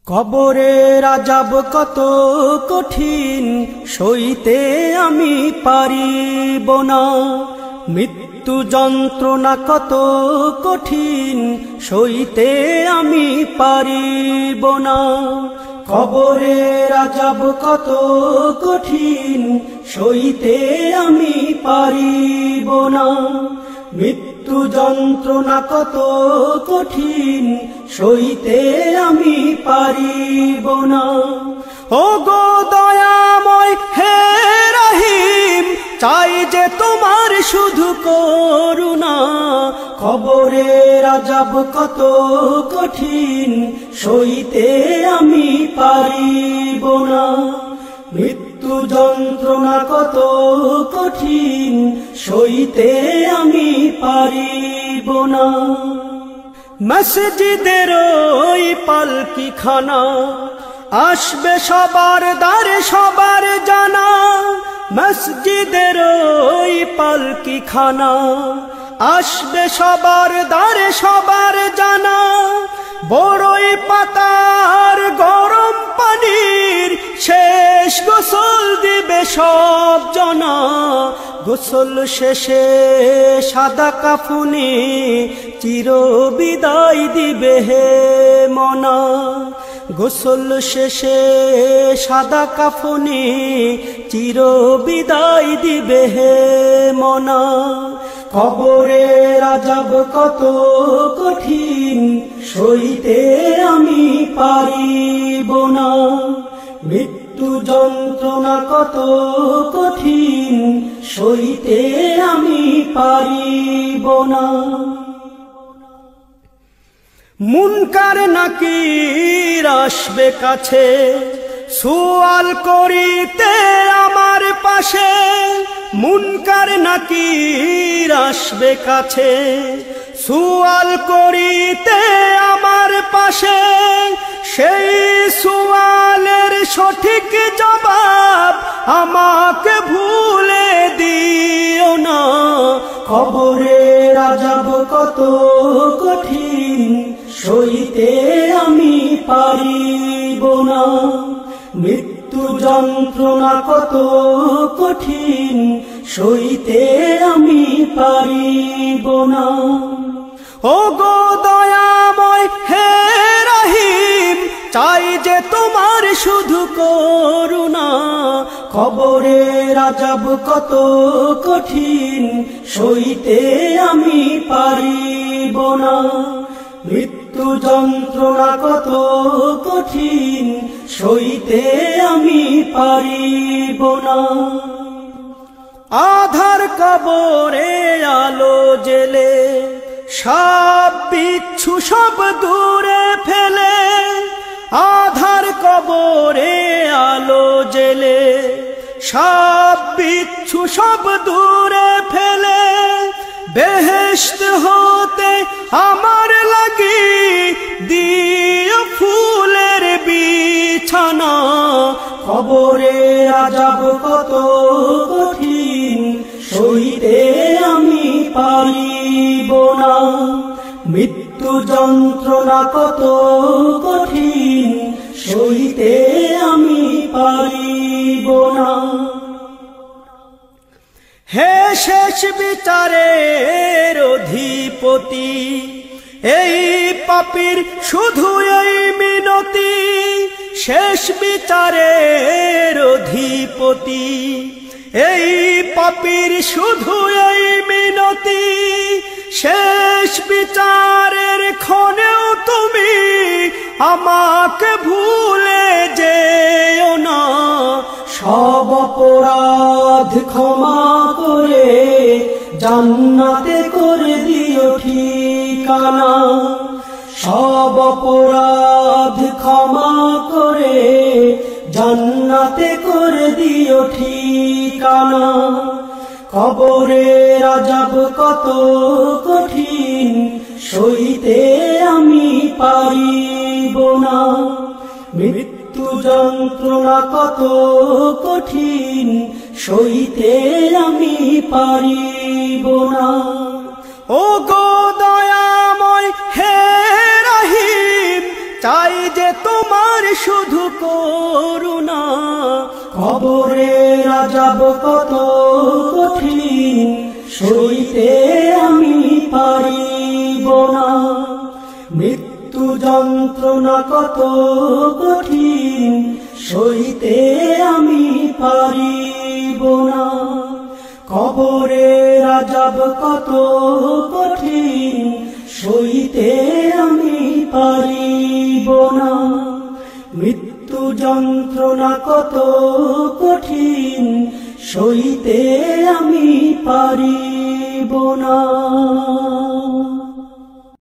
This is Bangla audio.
কবরের আযাব কত কঠিন সইতে আমি পারিব না, মৃত্যু যন্ত্রণা কত কঠিন সইতে আমি পারিব না। কবরের আযাব কত কঠিন সইতে আমি পারিব না, মৃত্যু যন্ত্রণা কত কঠিন সইতে আমি পারিব না। ও গো দয়াময় হে রহিম, চাই যে তোমার শুধু করুণা। কবরের আযাব কত কঠিন সইতে আমি পারিব না, মৃত্যু যন্ত্রণা কত কঠিন সইতে আমি পারিব না। মসজিদের ওই পালকিখানা আসবে সবার দ্বারে সবার জানা, মসজিদের ওই পালকিখানা আসবে সবার দ্বারে সবার জানা। বড়ই পাতার গরম পানির শেষ গোসল দিবে সব জনা, গোসল শেষে সাদা কাফনে চির বিদায় দিবে হে মনা। গোসল শেষে সাদা কাফনে চির বিদায় দিবে হে মনা। কবরের আযাব কত কঠিন সইতে আমি পারিব না, মৃত্যু যন্ত্রণা কত কঠিন সইতে আমি পারিব না। মুনকার নাকির আসবে কাছে সুয়াল করিতে আমার পাশে, মুনকার নাকির আসবে কাছে সুয়াল করিতে আমার পাশে। সেই সুয়ালের সঠিক জবাব আমাকে ভুলে দিও না। কবরের আযাব কত কঠিন সইতে আমি পারিব না, মৃত্যু যন্ত্রণা কত কঠিন সইতে আমি পারিব না। ও গো দয়াময় হে রহিম, চাই যে তোমার শুধু করুণা। কবরের আযাব কত কঠিন সইতে আমি পারিব না, মৃত্যু যন্ত্রণা কত কঠিন সইতে আমি পারিব না। আধার কবরে আলো জেলে সাপ বিচ্ছু সব দূরে ফেলে, আধার কবরে আলো জেলে সাপ বিচ্ছু সব দূরে ফেলে। বেহেশত হতে আমার লাগি দিও ফুলের বিছানা। কবরের আযাব কত কঠিন সইতে আমি পারিব না, মৃত্যু যন্ত্রণা কত কঠিন সইতে আমি পারিব না। হে শেষ বিচারের অধিপতি, এই পাপীর শুধু এই মিনতি। শেষ বিচারের অধিপতি, এই পাপীর শুধু এই মিনতি। শেষ বিচারের ক্ষণেও তুমি আমাকে ভুলে যেও না। সব অপরাধ ক্ষমা করে জান্নাতে করে দিও ঠিকানা। সব অপরাধ ক্ষমা করে জান্নাতে করে দিও ঠিকানা। কবরের আযাব কত কঠিন সইতে আমি পারিব না, মৃত্যু যন্ত্রণা কত কঠিন সইতে আমি পারিব না। ও গো দয়াময় হে রহিম, চাই যে তোমার শুধু করুণা, কবরের আযাব কত কঠিন, সইতে আমি পারিব না। মৃত্যু যন্ত্রণা কত কঠিন, সইতে আমি পারিব না। কবরের আযাব কত কঠিন, সইতে আমি পারিব না। মৃত্যু যন্ত্রণা কত কঠিন, সইতে আমি পারিব না।